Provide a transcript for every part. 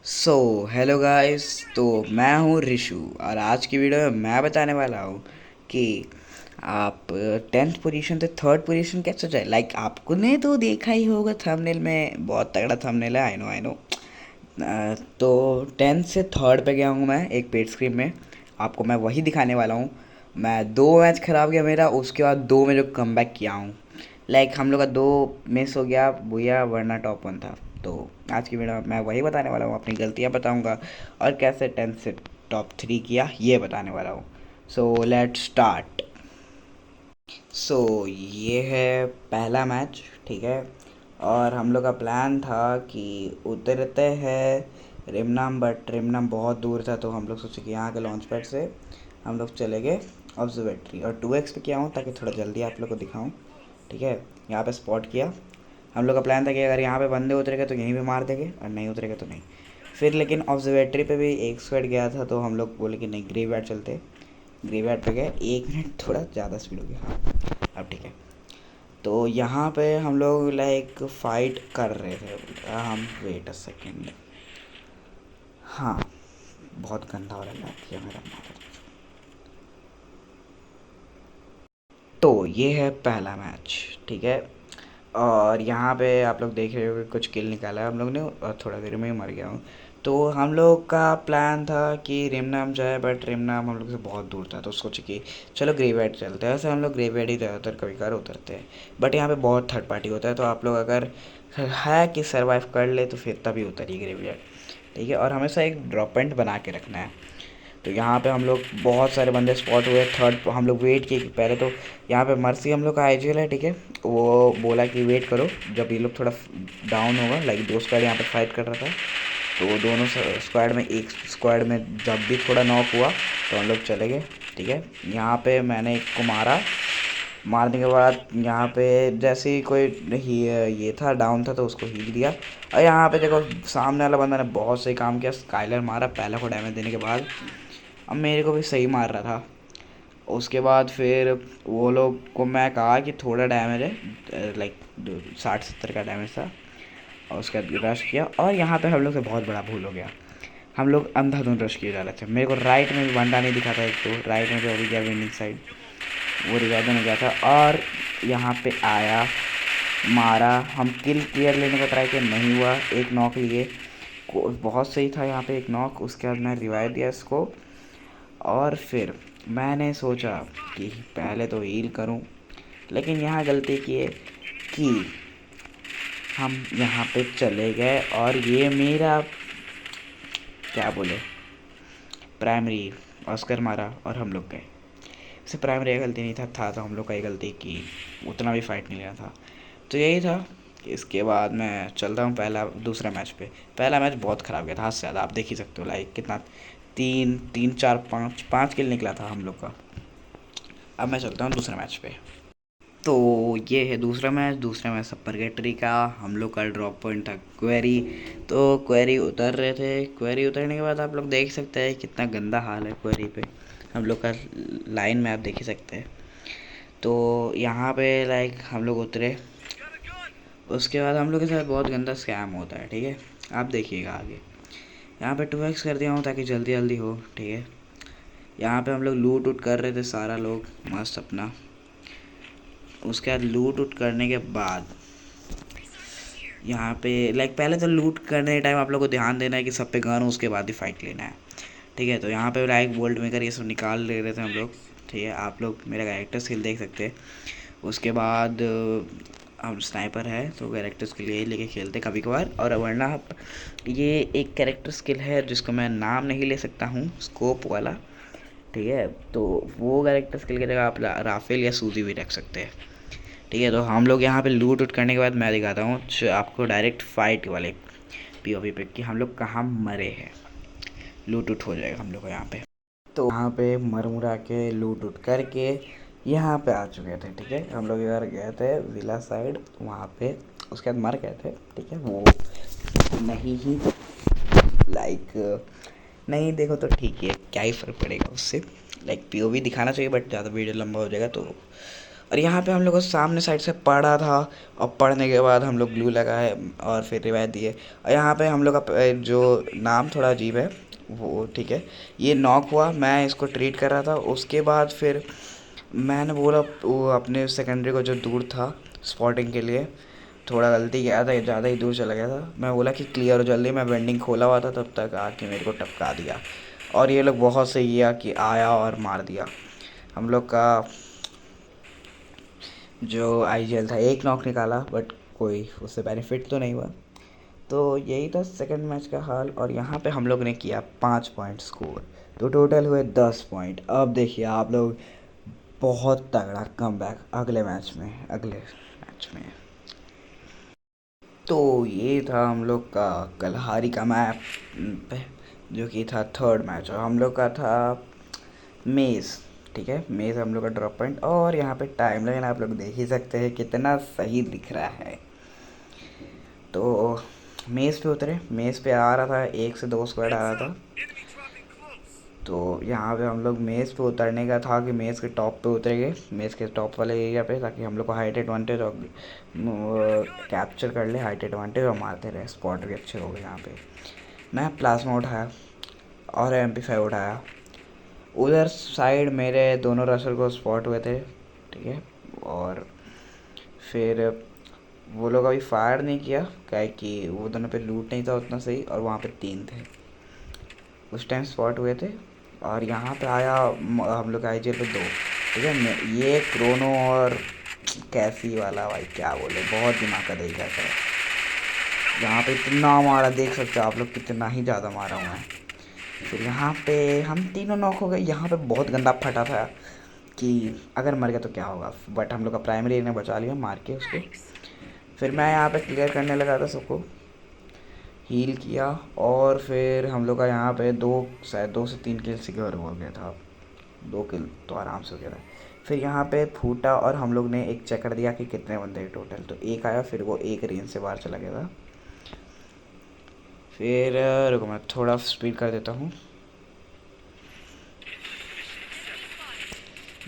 So hello guys. तो मैं हूँ रिशु और आज की वीडियो में मैं बताने वाला हूँ कि आप 10th पोजीशन से थर्ड पोजीशन कैसे जाए। लाइक आपको ने तो देखा ही होगा, थंबनेल में बहुत तगड़ा थंबनेल है। I know. तो 10th से थर्ड पे गया हूँ मैं एक पेड स्क्रीन में। आपको मैं वही दिखाने वाला हूँ। मैं दो मैच खराब गया मेरा, उसके बाद दो में जो कम बैक किया हूँ। लाइक हम लोग का दो मिस हो गया भूया, वरना टॉप वन था। तो आज की वीडियो में मैं वही बताने वाला हूँ, अपनी गलतियाँ बताऊँगा और कैसे 10th से टॉप थ्री किया ये बताने वाला हूँ। So let start. सो ये है पहला मैच, ठीक है। और हम लोग का प्लान था कि उतरते हैं रिमनाम, बट रिमनाम बहुत दूर था, तो हम लोग सोचे कि यहाँ के लॉन्च पैड से हम लोग चले गए ऑब्जर्वेटरी। और 2x पे किया हूँ ताकि थोड़ा जल्दी आप लोग को दिखाऊँ, ठीक है। यहाँ पे स्पॉट किया। हम लोग का प्लान था कि अगर यहाँ पे बंदे उतरेंगे तो यहीं पे मार देंगे, और नहीं उतरेंगे तो नहीं। फिर लेकिन ऑब्जर्वेटरी पे भी एक स्क्वाड गया था, तो हम लोग बोले कि नहीं ग्रेवयार्ड चलते। ग्रेवयार्ड पे गए, 1 मिनट थोड़ा ज़्यादा स्पीड हो गया। हाँ, अब ठीक है। तो यहाँ पे हम लोग लाइक फाइट कर रहे थे। हम वेट अ सेकेंड। हाँ, बहुत गंदा वाला लैग किया मेरा। तो ये है पहला मैच, ठीक है। और यहाँ पे आप लोग देख रहे हो कि कुछ किल निकाला है हम लोग ने, और थोड़ा देर में ही मर गया हूँ। तो हम लोग का प्लान था कि रिमनाम जाए, बट रिमनाम हम लोग से बहुत दूर था, तो सोचे कि चलो ग्रेवयार्ड चलते हैं। वैसे हम लोग ग्रेवयार्ड ही ज़्यादातर कभी कभार उतरते हैं, बट यहाँ पे बहुत थर्ड पार्टी होता है, तो आप लोग अगर है कि सर्वाइव कर ले तो फिर तभी उतरिए ग्रेवयार्ड, ठीक है। और हमेशा एक ड्रॉप पॉइंट बना के रखना है। तो यहाँ पे हम लोग बहुत सारे बंदे स्पॉट हुए। थर्ड हम लोग वेट किए कि पहले तो यहाँ पे मर्सी हम लोग का आईजीएल है, ठीक है। वो बोला कि वेट करो, जब ये लोग थोड़ा डाउन होगा। लाइक दो स्क्वाड यहाँ पे फाइट कर रहा था, तो दोनों स्क्वाड में, एक स्क्वाड में जब भी थोड़ा नॉक हुआ तो हम लोग चले गए, ठीक है। यहाँ पे मैंने एक को मारा। मारने के बाद यहाँ पे जैसे ही कोई ही ये था डाउन था, तो उसको हील दिया। और यहाँ पे देखो सामने वाला बंदा ने बहुत सही काम किया, स्काइलर मारा पहला को डैमेज देने के बाद। अब मेरे को भी सही मार रहा था। उसके बाद फिर वो लोग को मैं कहा कि थोड़ा डैमेज है, लाइक 60-70 का डैमेज था। और उसके बाद रश किया, और यहाँ पे हम लोग से बहुत बड़ा भूल हो गया। हम लोग अंधाधुंध रश किए जा रहे थे। मेरे को राइट में भी बंदा नहीं दिखा था। एक तो राइट में जो अभी गया विनिंग साइड, वो रिवाइव में गया था। और यहाँ पे आया, मारा। हम किल क्लियर लेने का ट्राई किया, नहीं हुआ। एक नॉक लिए, बहुत सही था यहाँ पे एक नॉक। उसके बाद मैं रिवाइव दिया इसको। और फिर मैंने सोचा कि पहले तो हील करूं, लेकिन यहाँ गलती की है कि हम यहाँ पे चले गए और ये मेरा क्या बोले प्राइमरी ऑस्कर मारा और हम लोग गए। इसे प्राइमरी का गलती नहीं था तो हम लोग का ही गलती कि उतना भी फाइट नहीं लेना था। तो यही था। इसके बाद मैं चलता हूँ पहला दूसरा मैच पे। पहला मैच बहुत ख़राब गया था, हद से ज़्यादा। आप देख ही सकते हो लाइक कितना, तीन तीन चार पाँच पाँच किल निकला था हम लोग का। अब मैं चलता हूँ दूसरे मैच पे। तो ये है दूसरा मैच। दूसरा मैच परगेटरी का। हम लोग का ड्रॉप पॉइंट था क्वेरी। तो क्वेरी उतर रहे थे। क्वेरी उतरने के बाद आप लोग देख सकते हैं कितना गंदा हाल है क्वेरी पे। हम लोग का लाइन में आप देख ही सकते हैं। तो यहाँ पे लाइक हम लोग उतरे। उसके बाद हम लोग के साथ बहुत गंदा स्कैम होता है, ठीक है। आप देखिएगा आगे। यहाँ पे 2x कर दिया हूँ ताकि जल्दी जल्दी हो, ठीक है। यहाँ पे हम लोग लूट उट कर रहे थे सारा लोग मस्त अपना। उसके बाद लूट उट करने के बाद यहाँ पे लाइक पहले तो लूट करने टाइम आप लोग को ध्यान देना है कि सब पे गन हो, उसके बाद ही फाइट लेना है, ठीक है। तो यहाँ पे लाइक वोल्ट मेकर ये सब निकाल ले रहे थे हम लोग, ठीक है। आप लोग मेरा कैरेक्टर स्किल देख सकते हैं। उसके बाद हम स्नाइपर है तो कैरेक्टर स्किल यही लेके खेलते कभी कभार। और वरना ये एक कैरेक्टर स्किल है जिसको मैं नाम नहीं ले सकता हूँ, स्कोप वाला, ठीक है। तो वो कैरेक्टर स्किल की जगह आप राफेल या सूजी भी रख सकते हैं, ठीक है। तो हम लोग यहाँ पे लूट उट करने के बाद मैं दिखाता हूँ आपको डायरेक्ट फाइट वाले पीओवी पे कि हम लोग कहाँ मरे हैं। लूट उट हो जाएगा हम लोग को यहाँ पे। तो यहाँ पे मर मुरा के लूट उट करके यहाँ पे आ चुके थे, ठीक है। हम लोग इधर गए थे विला साइड, वहाँ पे उसके बाद मर गए थे, ठीक है। वो नहीं ही लाइक नहीं देखो तो ठीक है, क्या ही फ़र्क पड़ेगा उससे। लाइक पीओवी दिखाना चाहिए, बट ज़्यादा वीडियो लंबा हो जाएगा तो और यहाँ पे हम लोग को सामने साइड से पड़ा था, और पढ़ने के बाद हम लोग ग्लू लगाए और फिर रिवाइव दिए। और यहाँ पे हम लोग का जो नाम थोड़ा अजीब है वो, ठीक है, ये नॉक हुआ, मैं इसको ट्रीट कर रहा था। उसके बाद फिर मैंने बोला वो अपने सेकेंडरी को जो दूर था स्पॉटिंग के लिए, थोड़ा गलती किया था, ज़्यादा ही दूर चला गया था। मैं बोला कि क्लियर हो जल्दी, मैं वेंडिंग खोला हुआ था, तब तक आके मेरे को टपका दिया। और ये लोग बहुत सही किया कि आया और मार दिया। हम लोग का जो आईजीएल था एक नॉक निकाला, बट कोई उससे बेनिफिट तो नहीं हुआ। तो यही था सेकंड मैच का हाल। और यहाँ पे हम लोग ने किया 5 पॉइंट स्कोर, तो टोटल हुए 10 पॉइंट। अब देखिए आप लोग, बहुत तगड़ा कमबैक अगले मैच में। तो ये था हम लोग का कलहारी का मैप, जो कि था थर्ड मैच। और हम लोग का था मेज़, ठीक है, मेज़ हम लोग का ड्रॉप पॉइंट। और यहाँ पे टाइम लाइन आप लोग देख ही सकते हैं कितना सही दिख रहा है। तो मेज़ पे उतरे, मेज़ पे आ रहा था 1 से 2 स्क्वाड आ रहा था। तो यहाँ पे हम लोग मेज़ पे उतरने का था कि मेज़ के टॉप पे उतरेंगे, मेज़ के टॉप वाले एरिया पे, ताकि हम लोग को हाइट एडवांटेज और कैप्चर कर ले हाइट एडवांटेज, और मारते रहे। स्पॉट भी अच्छे हो गए यहाँ पे। मैं प्लाज्मा उठाया और MP5 उठाया। उधर साइड मेरे दोनों रसर को स्पॉट हुए थे, ठीक है। और फिर वो लोग अभी फायर नहीं किया, क्या कि वो दोनों पे लूट नहीं था उतना सही, और वहाँ पे 3 थे उस टाइम स्पॉट हुए थे। और यहाँ पे आया हम लोग आईजीएल पे 2, ठीक है। ये क्रोनो और कैसी वाला, भाई क्या बोले, बहुत दिमाग का दही करता है। यहाँ पे इतना मारा, देख सकते हो आप लोग कितना ही ज़्यादा मारा हूँ मैं। फिर यहाँ पे हम तीनों नॉक हो गए। यहाँ पे बहुत गंदा फटा था कि अगर मर गया तो क्या होगा, बट हम लोग का प्राइमरी ने बचा लिया मार के उसको। फिर मैं यहाँ पे क्लियर करने लगा था सबको, हील किया। और फिर हम लोग का यहाँ पे शायद 2 से 3 किल सिक्योर हो गया था। 2 किल तो आराम से हो गया था। फिर यहाँ पे फूटा और हम लोग ने एक चेक कर दिया कि कितने बंदे हैं टोटल, तो एक आया, फिर वो एक रेंज से बाहर चला गया था। फिर रुको मैं थोड़ा स्पीड कर देता हूँ।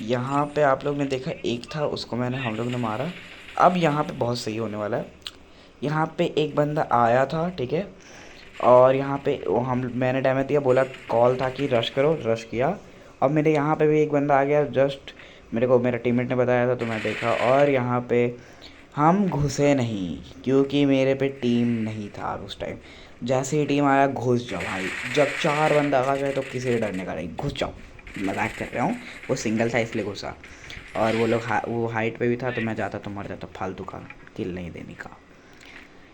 यहाँ पे आप लोग ने देखा एक था, उसको हम लोग ने मारा। अब यहाँ पे बहुत सही होने वाला है। यहाँ पे एक बंदा आया था, ठीक है, और यहाँ पे मैंने डैमेज दिया, बोला कॉल था कि रश करो, रश किया। अब मेरे यहाँ पे भी एक बंदा आ गया, जस्ट मेरे को मेरा टीममेट ने बताया था, तो मैं देखा। और यहाँ पे हम घुसे नहीं, क्योंकि मेरे पे टीम नहीं था उस टाइम। जैसे ही टीम आया, घुस जाओ भाई। जब 4 बंदा आ जाए तो किसी से डरने का नहीं, घुस जाओ। मजाक कर रहा हूँ, वो सिंगल था इसलिए घुसा। और वो लोग वो हाइट पे भी था, तो मैं जाता तो मर जाता फालतू का किल नहीं देने का,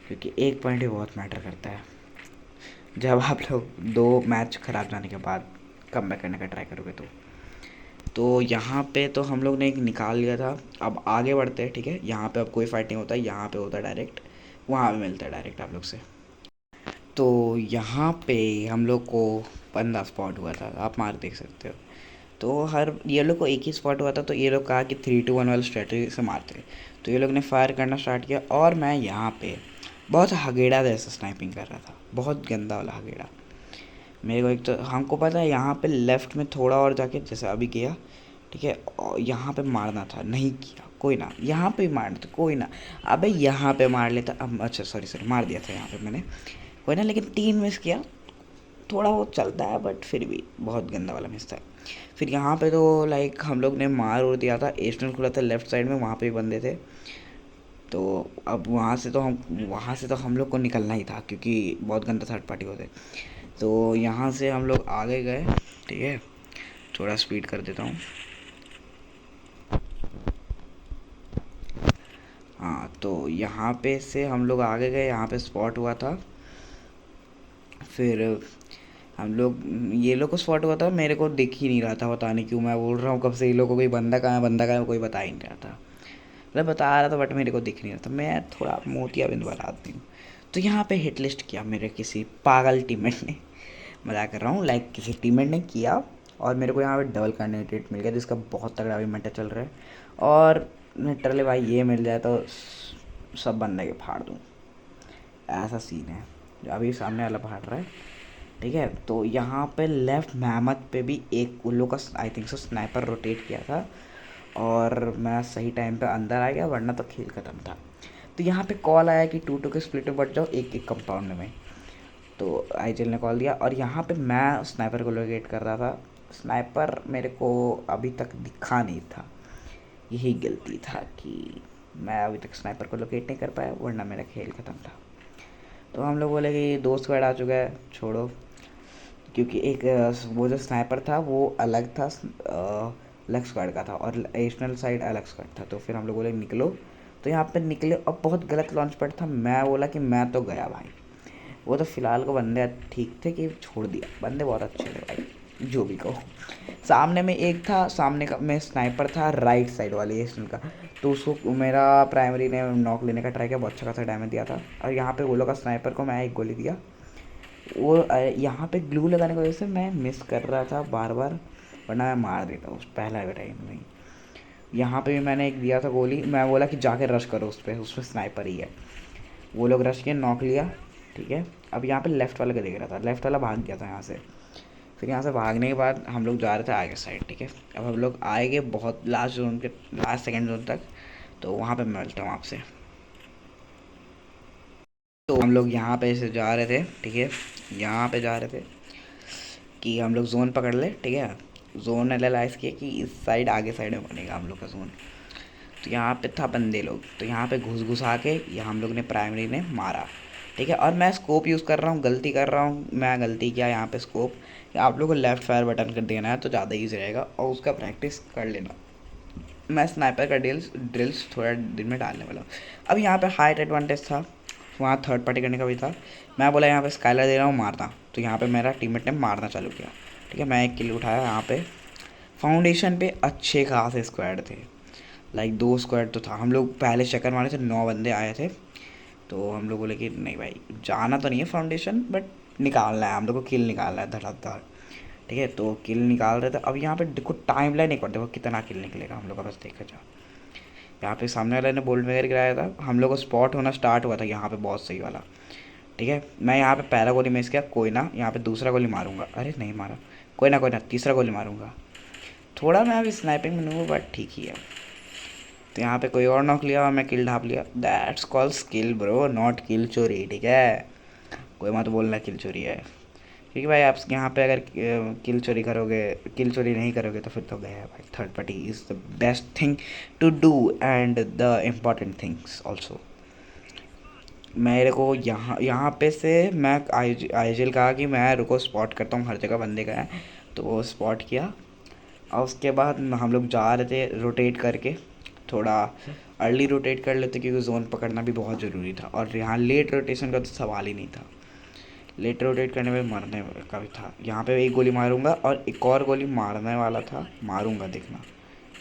क्योंकि एक पॉइंट ही बहुत मैटर करता है जब आप लोग 2 मैच ख़राब जाने के बाद कमबैक करने का ट्राई करोगे तो यहाँ पे तो हम लोग ने एक निकाल लिया था। अब आगे बढ़ते हैं, ठीक है। यहाँ पे अब कोई फाइट नहीं होता, यहाँ पे होता है डायरेक्ट, वहाँ पे मिलता है डायरेक्ट आप लोग से। तो यहाँ पे हम लोग को बंदा स्पॉट हुआ था, आप मार देख सकते हो। तो हर ये लोग को एक ही स्पॉट हुआ था, तो ये लोग कहा कि 3-2-1 वाली स्ट्रेटजी से मारते। तो ये लोग ने फायर करना स्टार्ट किया, और मैं यहाँ पे बहुत हगेड़ा जैसा स्नाइपिंग कर रहा था, बहुत गंदा वाला हगेड़ा। मेरे को एक तो हमको पता है यहाँ पे लेफ़्ट में थोड़ा और जाके, जैसे अभी किया, ठीक है, और यहाँ पे मारना था, नहीं किया, कोई ना। यहाँ पे मारना था, कोई ना। अबे यहाँ पे मार लेता, अब अच्छा सॉरी मार दिया था यहाँ पे मैंने, कोई ना। लेकिन 3 मिस किया, थोड़ा बहुत चलता है, बट फिर भी बहुत गंदा वाला मिस था। फिर यहाँ पे तो लाइक हम लोग ने मार और दिया था, एस्टर्न खुला था लेफ़्ट साइड में, वहाँ पे भी बंदे थे। तो अब वहाँ से तो हम लोग को निकलना ही था, क्योंकि बहुत गंदा थर्ड पार्टी होते। तो यहाँ से हम लोग आगे गए, ठीक है। थोड़ा स्पीड कर देता हूँ। हाँ, तो यहाँ पे से हम लोग आगे गए, यहाँ पे स्पॉट हुआ था। फिर हम लोग, ये लोग को स्पॉट हुआ था, मेरे को दिख ही नहीं रहा था, पता नहीं क्यों। मैं बोल रहा हूँ कब से ये लोग को, कोई बंदा कहाँ है, बंदा कहाँ है, कोई बता ही नहीं रहा था। मतलब बता रहा था, बट मेरे को दिख नहीं रहा था। मैं थोड़ा मोतियाबिंद वाला आदमी हूँ। तो यहाँ पे हिट लिस्ट किया मेरे किसी पागल टीममेट ने, मजाक कर रहा हूँ, लाइक किसी टीममेट ने किया। और मेरे को यहाँ पे डबल कैंडिडेट मिल गया, जिसका बहुत तगड़ा अभी मैटर चल रहा है। और लिटरली भाई ये मिल जाए तो सब बंदे के फाड़ दूँ, ऐसा सीन है। जो अभी सामने वाला फाड़ रहा है, ठीक है। तो यहाँ पे लेफ्ट मेहमद पे भी एक उल्लू का I think so sniper rotate किया था। और मैं सही टाइम पे अंदर आ गया, वरना तो खेल ख़त्म था। तो यहाँ पे कॉल आया कि 2-2 के स्प्लिट में बढ़ जाओ एक एक कंपाउंड में। तो आईजीएल ने कॉल दिया और यहाँ पे मैं स्नाइपर को लोकेट कर रहा था। स्नाइपर मेरे को अभी तक दिखा नहीं था, यही गलती था कि मैं अभी तक स्नाइपर को लोकेट नहीं कर पाया, वरना मेरा खेल ख़त्म था। तो हम लोग बोले कि 2 स्क्वाड आ चुका है, छोड़ो। क्योंकि एक वो जो स्नाइपर था वो अलग था, अलग स्क्वाड का था, और एडिशनल साइड अलग स्क्वाड था। तो फिर हम लोग बोले निकलो। तो यहाँ पे निकले और बहुत गलत लॉन्च पैड था। मैं बोला कि मैं तो गया भाई। वो तो फ़िलहाल को बंदे ठीक थे कि छोड़ दिया, बंदे बहुत अच्छे थे भाई, जो भी कहो। सामने में एक था, सामने का में स्नाइपर था राइट साइड वाले एडिशनल का। तो उसको मेरा प्राइमरी ने नॉक लेने का ट्राई किया, बहुत अच्छा खासा डैमेज दिया था। और यहाँ पे वो लोग का स्नाइपर को मैं एक गोली दिया। वो यहाँ पे ग्लू लगाने की वजह से मैं मिस कर रहा था बार बार, वरना मैं मार देता उस पहला टाइम में ही। यहाँ पे भी मैंने एक दिया था गोली, मैं बोला कि जाके रश करो उस पर स्नाइपर ही है। वो लोग रश किए, नॉक लिया, ठीक है। अब यहाँ पे लेफ़्ट वाले का देख रहा था, लेफ़्ट वाला भाग गया था यहाँ से। फिर यहाँ से भागने के बाद हम लोग जा रहे थे आगे साइड, ठीक है। अब हम लोग आएंगे बहुत लास्ट जोन के, लास्ट सेकेंड जोन तक। तो वहाँ पे मैं मिलता हूँ आपसे। तो हम लोग यहाँ पे से जा रहे थे, ठीक है। यहाँ पे जा रहे थे कि हम लोग जोन पकड़ ले, ठीक है। जोन एनालाइज किया कि इस साइड आगे साइड में बनेगा हम लोग का जोन। तो यहाँ पे था बंदे लोग, तो यहाँ पे घुस घुस आके यहाँ हम लोग ने प्राइमरी ने मारा, ठीक है। और मैं स्कोप यूज़ कर रहा हूँ, गलती कर रहा हूँ, मैं गलती किया यहाँ पे स्कोप। आप लोगों को लेफ़्ट फायर बटन कर देना है तो ज़्यादा ईजी रहेगा, और उसका प्रैक्टिस कर लेना। मैं स्नाइपर का ड्रिल्स थोड़ा दिन में डालने वाला हूँ। अब यहाँ पे हाइट एडवांटेज था, वहाँ थर्ड पार्टी करने का भी था। मैं बोला यहाँ पे स्काइलर दे रहा हूँ, मारता। तो यहाँ पे मेरा टीममेट ने मारना चालू किया, ठीक है। मैं एक किल उठाया। यहाँ पे फाउंडेशन पे अच्छे खासे स्क्वाड थे, लाइक 2 स्क्वाड तो था। हम लोग पहले चक्कर मारे थे, 9 बंदे आए थे। तो हम लोग बोले कि नहीं भाई, जाना तो नहीं है फाउंडेशन, बट निकालना है हम लोग को, किल निकालना है धड़ाधड़, ठीक है। तो किल निकाल रहे थे। अब यहाँ पे देखो टाइम लाइन एक बार देखो कितना किल निकलेगा हम लोग का, बस देखा जाओ। यहाँ पे सामने वाले ने बोल्ट वगैरह गिराया था, हम लोग को स्पॉट होना स्टार्ट हुआ था यहाँ पे बहुत सही वाला, ठीक है। मैं यहाँ पे पहला गोली मिस किया, कोई ना। यहाँ पे दूसरा गोली मारूंगा, अरे नहीं मारा, कोई ना, तीसरा गोली मारूंगा। थोड़ा मैं अभी स्नाइपिंग में नहीं हूँ, बट ठीक ही है। तो यहाँ पे कोई और नॉक लिया और मैं किल ढाप लिया। That's call skill bro, not kill चोरी, ठीक है। कोई मत बोलना किल चोरी है, क्योंकि भाई आप यहाँ पे अगर किल चोरी करोगे, किल चोरी नहीं करोगे तो फिर तो गया है भाई। Third party is the best thing to do and the important things also. मेरे को यहाँ यहाँ पे से मैं आईजीएल कहा कि मैं रुको स्पॉट करता हूँ, हर जगह बंदे का है। तो वो स्पॉट किया, और उसके बाद हम लोग जा रहे थे रोटेट करके, थोड़ा अर्ली रोटेट कर लेते क्योंकि जोन पकड़ना भी बहुत ज़रूरी था। और यहाँ लेट रोटेशन का तो सवाल ही नहीं था, लेट रोटेट करने में मरने का भी था। यहाँ पे एक गोली मारूंगा और एक और गोली मारने वाला था, मारूंगा देखना,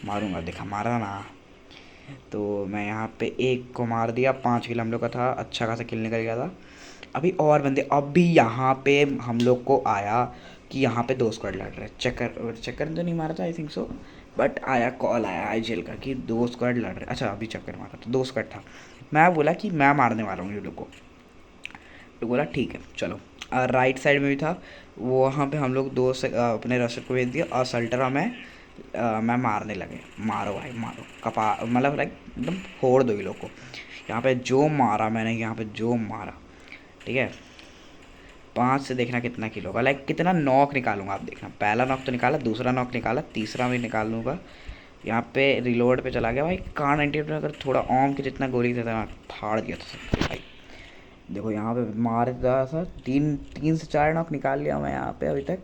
मारूंगा देखा, मारा ना। तो मैं यहाँ पे एक को मार दिया, 5 किल हम लोग का था, अच्छा खासा किल निकल गया था। अभी और बंदे, अब भी यहाँ पे हम लोग को आया कि यहाँ पे 2 स्क्वाड लड़ रहे। चक्कर चक्कर तो नहीं मारा था आई थिंक सो, बट आया कॉल आया आईजीएल का कि 2 स्क्वाड लड़ रहे। अच्छा अभी चक्कर मारा था, 2 स्क्वाड था। मैं बोला कि मैं मारने वाला हूँ ये लोग को। तो बोला ठीक है चलो। राइट साइड में भी था, वो वहाँ पे हम लोग अपने रशर को भेज दिया और सल्टरा में मैं मारने लगे। मारो भाई मारो, कपा मतलब लाइक एकदम फोड़ दो ये लोग को। यहाँ पे जो मारा मैंने, यहाँ पे जो मारा, ठीक है। 5 से देखना कितना किल होगा, लाइक कितना नॉक निकालूंगा आप देखना। पहला नॉक तो निकाला, दूसरा नॉक निकाला, तीसरा भी निकाल लूँगा। यहाँ पे रिलोड पे चला गया भाई। कार 98 में अगर थोड़ा ऑम के जितना गोली देता ना, फाड़ दिया था सबको भाई। देखो यहाँ पे मार रहा था, 3 से 4 नॉक निकाल लिया मैं यहाँ पे अभी तक।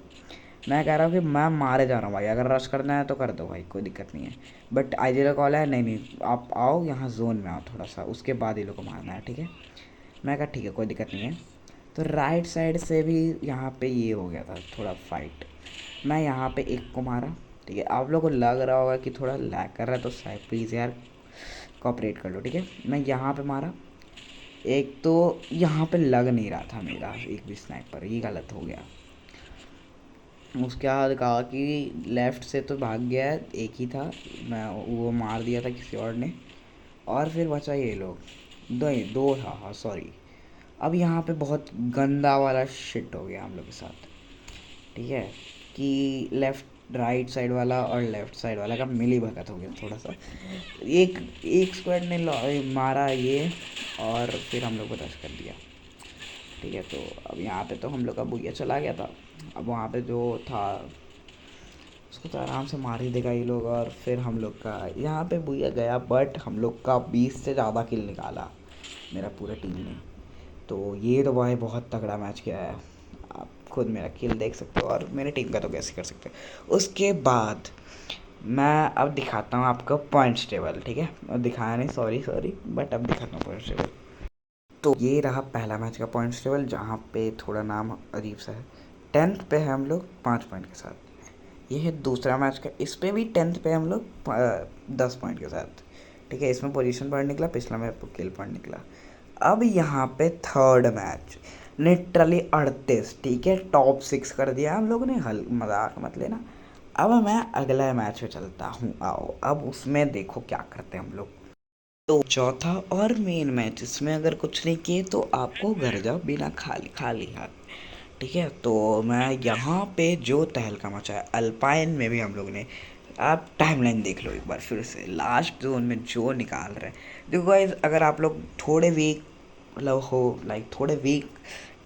मैं कह रहा हूँ कि मैं मारे जा रहा हूँ भाई, अगर रश करना है तो कर दो भाई, कोई दिक्कत नहीं है। बट आईजीएल का कॉल है, नहीं नहीं आप आओ यहाँ जोन में आओ थोड़ा सा, उसके बाद ये लोग को मारना है, ठीक है। मैं कहा ठीक है कोई दिक्कत नहीं है। तो राइट साइड से भी यहाँ पे ये हो गया था थोड़ा फाइट। मैं यहाँ पे एक को मारा, ठीक है। आप लोगों को लग रहा होगा कि थोड़ा लैग कर रहा है, तो शायद प्लीज़ यार कॉपरेट कर लो, ठीक है। मैं यहाँ पे मारा एक, तो यहाँ पे लग नहीं रहा था मेरा एक भी स्नाइपर, ये गलत हो गया। उसके बाद कहा कि लेफ़्ट से तो भाग गया है, एक ही था, मैं वो मार दिया था किसी और ने। और फिर बचा ये लोग, दो ही दो था, हाँ सॉरी। अब यहाँ पे बहुत गंदा वाला शिट हो गया हम लोग के साथ, ठीक है। कि लेफ़्ट राइट साइड वाला और लेफ्ट साइड वाला का मिली भगत हो गया थोड़ा सा। एक एक स्क्वाड ने मारा ये, और फिर हम लोग को टच कर दिया। ठीक है, तो अब यहाँ पे तो हम लोग का बुया चला गया था। अब वहाँ पे जो था उसको तो आराम से मार ही देगा ये लोग, और फिर हम लोग का यहाँ पे बुया गया, बट हम लोग का 20 से ज़्यादा किल निकाला मेरा पूरा टीम ने। तो ये तो भाई बहुत तगड़ा मैच किया है, आप खुद मेरा किल देख सकते हो, और मेरे टीम का तो कैसे कर सकते हो। उसके बाद मैं अब दिखाता हूँ आपको पॉइंट्स टेबल। ठीक है, और दिखाया नहीं, सॉरी सॉरी, बट अब दिखाता हूँ पॉइंट्स टेबल। तो ये रहा पहला मैच का पॉइंट्स टेबल, जहाँ पे थोड़ा नाम अजीब सा है। 10th पे है हम लोग 5 पॉइंट के साथ। ये है दूसरा मैच का, इस पे भी 10th पे हम लोग 10 पॉइंट के साथ। ठीक है, इसमें पोजीशन पॉइंट निकला, पिछला में किल पॉइंट निकला। अब यहाँ पे थर्ड मैच लिटरली 38। ठीक है, टॉप 6 कर दिया हम लोगों ने, हल मजाक मत लेना। अब मैं अगला मैच में चलता हूँ, आओ अब उसमें देखो क्या करते हैं हम लोग। तो चौथा और मेन मैच, इसमें अगर कुछ नहीं किए तो आपको घर जाओ बिना खाली खाली हाथ। ठीक है, तो मैं यहाँ पे जो तहलका मचा है अल्पाइन में भी हम लोग ने, आप टाइमलाइन देख लो एक बार फिर से, लास्ट जोन में जो निकाल रहे हैं। देखो गाइस, अगर आप लोग थोड़े वीक मतलब हो, लाइक थोड़े वीक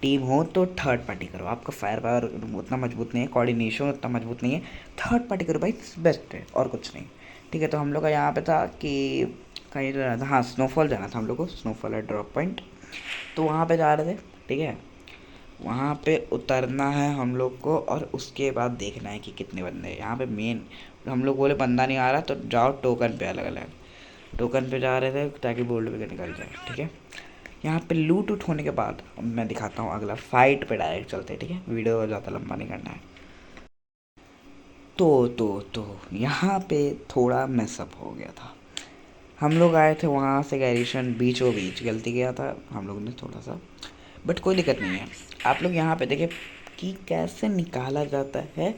टीम हो, तो थर्ड पार्टी करो। आपका फायर पावर उतना मजबूत नहीं है, कोऑर्डिनेशन उतना मजबूत नहीं है, थर्ड पार्टी करो भाई, बेस्ट है और कुछ नहीं। ठीक है, तो हम लोग का यहाँ पे था कि कहीं तो जाना था, हाँ स्नोफॉल जाना था हम लोग को, स्नोफॉल है ड्रॉप पॉइंट, तो वहाँ पे जा रहे थे। ठीक है, वहाँ पे उतरना है हम लोग को, और उसके बाद देखना है कि कितने बंदे हैं यहाँ पे। मेन हम लोग बोले बंदा नहीं आ रहा तो जाओ टोकन पे, अलग अलग टोकन पे जा रहे थे ताकि बोल्ड पे निकल जाए। ठीक है, यहाँ पे लूट उठ होने के बाद मैं दिखाता हूँ अगला फाइट पे डायरेक्ट चलते हैं। ठीक है, वीडियो ज़्यादा लंबा नहीं करना है। तो यहाँ पे थोड़ा मैसअप हो गया था। हम लोग आए थे वहाँ से गैरिशन बीचों बीच, गलती किया था हम लोग ने थोड़ा सा, बट कोई दिक्कत नहीं है। आप लोग यहाँ पे देखें कि कैसे निकाला जाता है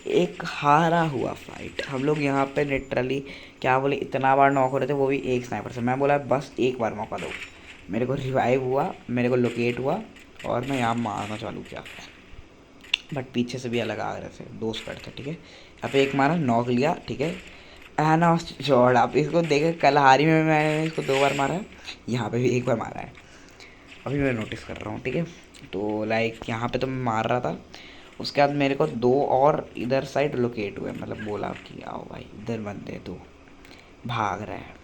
एक हारा हुआ फाइट। हम लोग यहाँ पे लिटरली क्या बोले, इतना बार नॉक हो रहे थे, वो भी एक स्नाइपर से। मैं बोला बस एक बार मौका दो, मेरे को रिवाइव हुआ, मेरे को लोकेट हुआ, और मैं यहाँ मारना चालू किया, बट पीछे से भी अलग आ रहे थे, दो स्क्वाड थे। ठीक है, यहाँ पे एक मारा, नॉक लिया। ठीक है, एना जॉर्ड, आप इसको देखें, कलहारी में मैंने इसको 2 बार मारा है, यहाँ पे भी एक बार मारा है, अभी मैं नोटिस कर रहा हूँ। ठीक है, तो लाइक यहाँ पे तो मैं मार रहा था, उसके बाद मेरे को 2 और इधर साइड लोकेट हुए, मतलब बोला कि आओ भाई इधर बंदे 2 भाग रहे हैं।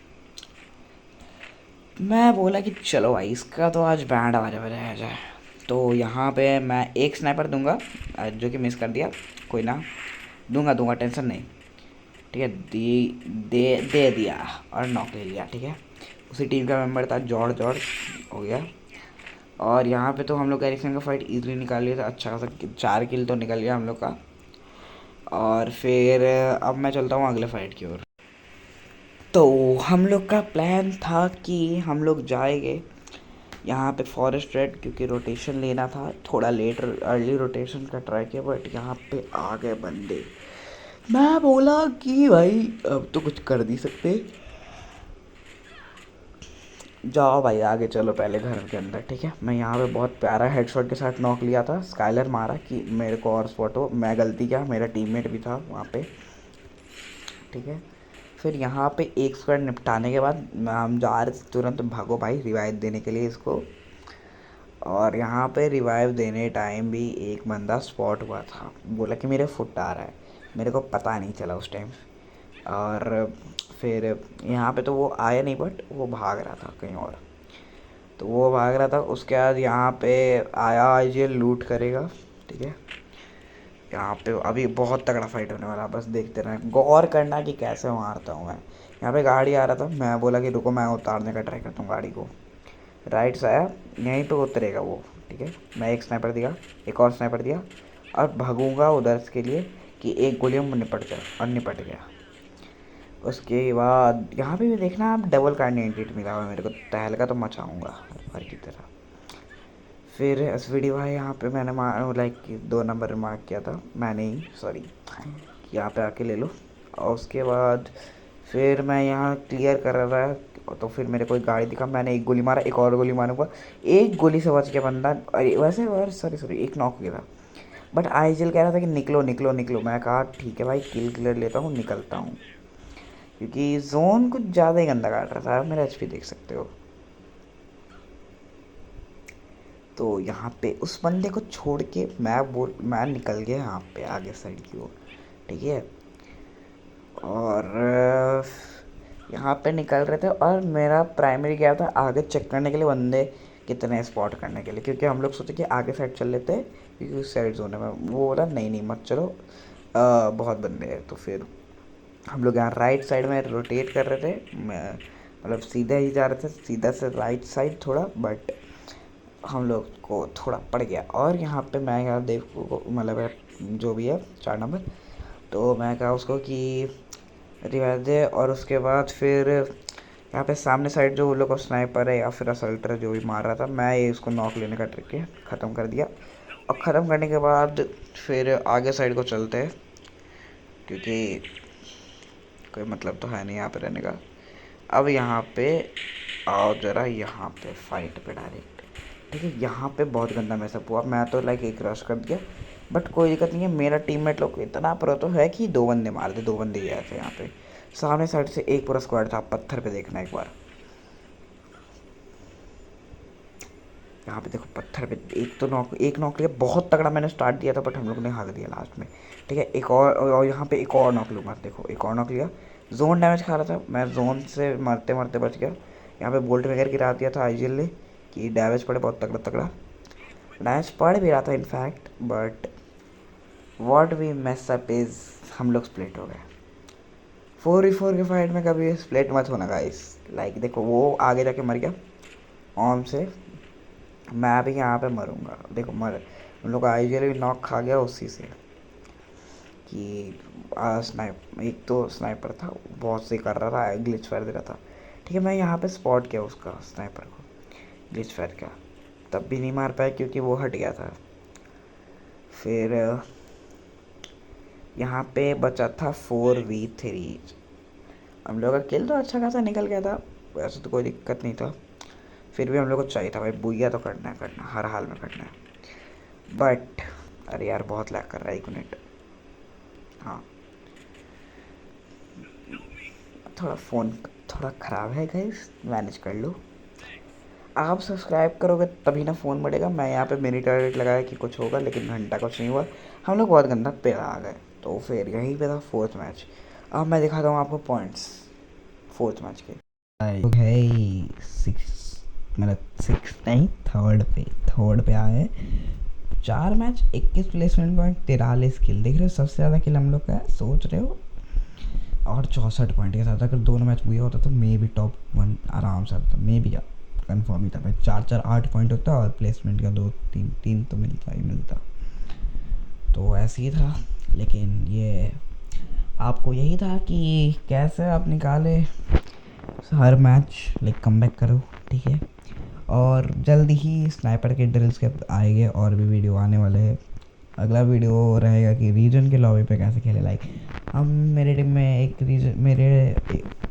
मैं बोला कि चलो भाई इसका तो आज बैंड आवाज़ बजाया जाए। तो यहाँ पे मैं एक स्नाइपर दूंगा, जो कि मिस कर दिया, कोई ना, दूंगा टेंशन नहीं। ठीक है, दे दिया और नॉक ले लिया। ठीक है, उसी टीम का मेंबर था, जॉर्ज जॉर्ज हो गया। और यहाँ पे तो हम लोग गैरिसन का फाइट इजीली निकाल लिया था, अच्छा खासा 4 किल तो निकल गया हम लोग का। और फिर अब मैं चलता हूँ अगले फाइट की ओर। तो हम लोग का प्लान था कि हम लोग जाएंगे यहाँ पे फॉरेस्ट रेड, क्योंकि रोटेशन लेना था, थोड़ा लेट अर्ली रोटेशन का ट्राई किया, बट यहाँ पे आ गए बंदे। मैं बोला कि भाई अब तो कुछ कर नहीं सकते, जाओ भाई आगे चलो पहले घर के अंदर। ठीक है, मैं यहाँ पे बहुत प्यारा हेडशॉट के साथ नॉक लिया था, स्काइलर मारा कि मेरे को और स्पॉट हो। मैं गलती किया, मेरा टीममेट भी था वहाँ पे। ठीक है, फिर यहाँ पे एक स्क्वाड निपटाने के बाद हम जा रहे थे तुरंत, भागो भाई रिवाइव देने के लिए इसको। और यहाँ पे रिवाइव देने टाइम भी एक बंदा स्पॉट हुआ था, बोला कि मेरे फुट आ रहा है, मेरे को पता नहीं चला उस टाइम। और फिर यहाँ पे तो वो आया नहीं, बट वो भाग रहा था कहीं और, तो वो भाग रहा था। उसके बाद यहाँ पे आया, आज ये लूट करेगा। ठीक है, यहाँ पे अभी बहुत तगड़ा फाइट होने वाला, बस देखते रहें, गौर करना कि कैसे मारता हूँ मैं। यहाँ पे गाड़ी आ रहा था, मैं बोला कि रुको मैं उतारने का ट्राई करता हूँ गाड़ी को। राइट से आया, यहीं पे उतरेगा वो। ठीक है, मैं एक स्नाइपर दिया, एक और स्नाइपर दिया, और भागूंगा उधर के लिए कि एक गोली में निपट जाए, और निपट गया। उसके बाद यहाँ पे भी देखना, आप डबल कार्डिनेटेड मिला हुआ मेरे को, तहलका तो मचाऊंगा हर की तरह। फिर एसवीडी भाई यहाँ पे मैंने लाइक 2 नंबर मार्क किया था मैंने ही, सॉरी, यहाँ पे आके ले लो। और उसके बाद फिर मैं यहाँ क्लियर कर रहा था, तो फिर मेरे कोई गाड़ी दिखा, मैंने एक गोली मारा, एक और गोली मारूंगा, एक गोली से बच गया बंदा। अरे वैसे सॉरी सॉरी, एक नॉक हो गया था। बट आईजीएल कह रहा था कि निकलो निकलो निकलो। मैं कहा ठीक है भाई, किल क्लियर लेता हूँ, निकलता हूँ, क्योंकि जोन कुछ ज़्यादा ही गंदा काट रहा था। आप मेरा एचपी देख सकते हो। तो यहाँ पे उस बंदे को छोड़ के मैं निकल गया यहाँ पे आगे साइड की ओर, ठीक है। और यहाँ पे निकल रहे थे और मेरा प्राइमरी क्या था, आगे चेक करने के लिए बंदे कितने स्पॉट करने के लिए, क्योंकि हम लोग सोचे कि आगे साइड चल लेते हैं क्योंकि उस साइड जोन है। वो बोला नहीं नहीं मत चलो, बहुत बंदे हैं। तो फिर हम लोग यहाँ राइट साइड में रोटेट कर रहे थे, मतलब सीधे ही जा रहे थे, सीधा से राइट साइड थोड़ा, बट हम लोग को थोड़ा पड़ गया। और यहाँ पे मैं यहाँ देखो मतलब जो भी है 4 नंबर, तो मैं कहा उसको कि रिवाइव दे। और उसके बाद फिर यहाँ पे सामने साइड जो वो लोग को स्नाइपर है या फिर असल्टर जो भी मार रहा था, मैं ये उसको नॉक लेने का ट्रिक है ख़त्म कर दिया। और ख़त्म करने के बाद फिर आगे साइड को चलते हैं, क्योंकि कोई मतलब तो है नहीं यहाँ पे रहने का। अब यहाँ पे आओ ज़रा, यहाँ पे फाइट पे डायरेक्ट, ठीक है। यहाँ पे बहुत गंदा मैसअप हुआ। मैं तो लाइक एक रश कर दिया, बट कोई दिक्कत नहीं है। मेरा टीममेट लोग इतना प्रो तो है कि 2 बंदे मार दे, 2 बंदे ही आए थे यहाँ पे। सामने साइड से एक पूरा स्क्वाड था, पत्थर पे देखना एक बार। यहाँ पे देखो पत्थर पे एक नॉक लिया, बहुत तगड़ा मैंने स्टार्ट दिया था, बट हम लोग ने हार दिया लास्ट में, ठीक है। एक और यहाँ पे एक और नॉक लूँगा, देखो एक और नॉक लिया। जोन डैमेज खा रहा था मैं, जोन से मरते मरते बच गया। यहाँ पे बोल्ट वगैरह गिरा दिया था आईजीएल ने कि डैमेज पड़े, बहुत तगड़ा तगड़ा डैमेज पड़ भी रहा था in fact. But what we mess up is हम लोग स्प्लिट हो गए। 4v4 के फाइट में कभी स्प्लिट मत होना गाइस। लाइक देखो वो आगे जाके मर गया ऑन से, मैं भी यहाँ पे मरूंगा। देखो मर हम लोग आईजीएल भी नॉक खा गया उसी से कि एक तो स्नाइपर था, बहुत सही कर रहा था, ग्लिच फायर दे रहा था, ठीक है। मैं यहाँ पे स्पॉट किया उसका स्नाइपर को, ग्लिच फायर का, तब भी नहीं मार पाया क्योंकि वो हट गया था। फिर यहाँ पे बचा था 4v3। हम लोग का किल तो अच्छा खासा निकल गया था, वैसे तो कोई दिक्कत नहीं था। फिर भी हम लोग को चाहिए था भाई, बुइया तो करना है, करना हर हाल में करना है। बट अरे यार बहुत लैग कर रहा है, 1 मिनट। हाँ थोड़ा फ़ोन थोड़ा ख़राब है गाइस, मैनेज कर लो। आप सब्सक्राइब करोगे तभी ना फ़ोन बढ़ेगा। मैं यहाँ पे मेरी टारगेट लगाया कि कुछ होगा, लेकिन घंटा कुछ नहीं हुआ। हम लोग बहुत गंदा पेड़ आ गए। तो फिर यहीं पे था 4th मैच। अब मैं दिखाता हूँ आपको पॉइंट्स 4th मैच के। है 6, मतलब 6 नहीं, थर्ड पे आए। 4 मैच 21 प्लेसमेंट पॉइंट, 43 किल। देख रहे हो सबसे ज़्यादा किल हम लोग का है, सोच रहे हो। और 64 पॉइंट के साथ अगर दोनों मैच हुआ होता तो मे भी टॉप 1 आराम से आता, मे भी कंफर्म ही था भाई। 8 पॉइंट होता और प्लेसमेंट का 2 3 तो मिलता ही मिलता। तो ऐसे ही था, लेकिन ये आपको यही था कि कैसे आप निकाले हर मैच, लाइक कम बैक करो, ठीक है। और जल्दी ही स्नाइपर के ड्रिल्स के आएंगे और भी वीडियो आने वाले हैं। अगला वीडियो रहेगा कि रीजन के लॉबी पे कैसे खेले। लाइक हम मेरे टीम में मेरे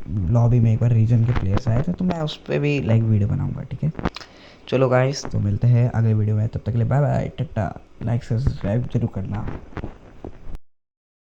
लॉबी में एक बार रीजन के प्लेयर्स आए थे, तो मैं उस पर भी लाइक वीडियो बनाऊंगा, ठीक है। चलो गाइस, तो मिलते हैं अगले वीडियो में, तब तक के लिए bye bye tata. Like subscribe जरूर करना।